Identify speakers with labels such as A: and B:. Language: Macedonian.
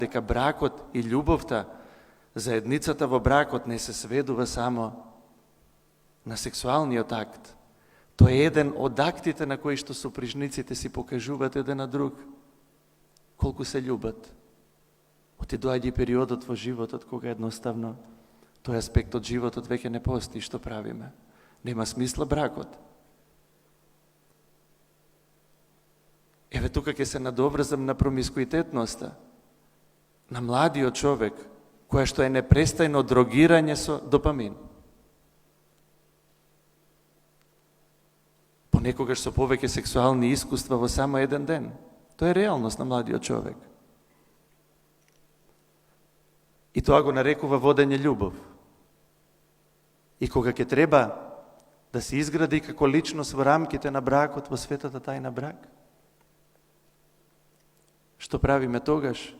A: дека бракот и љубовта, заедницата во бракот не се сведува само на сексуалниот акт. Тоа е еден од актите на кои што сопружниците си покажуваат еден на друг колку се љубат. Оти доаѓа и периодот во животот кога едноставно тој аспект од животот веќе не постои. Што правиме? Нема смисла бракот. Еве тука ќе се надоврзам на промискуитетноста, на младиот човек, која што е непрестајно дрогирање со допамин. Понекогаш со повеќе сексуални искуства во само еден ден. Тоа е реалност на младиот човек. И тоа го нарекува водење љубов. И кога ќе треба да се изгради како личност во рамките на бракот, во светата тајна брак, што правиме тогаш?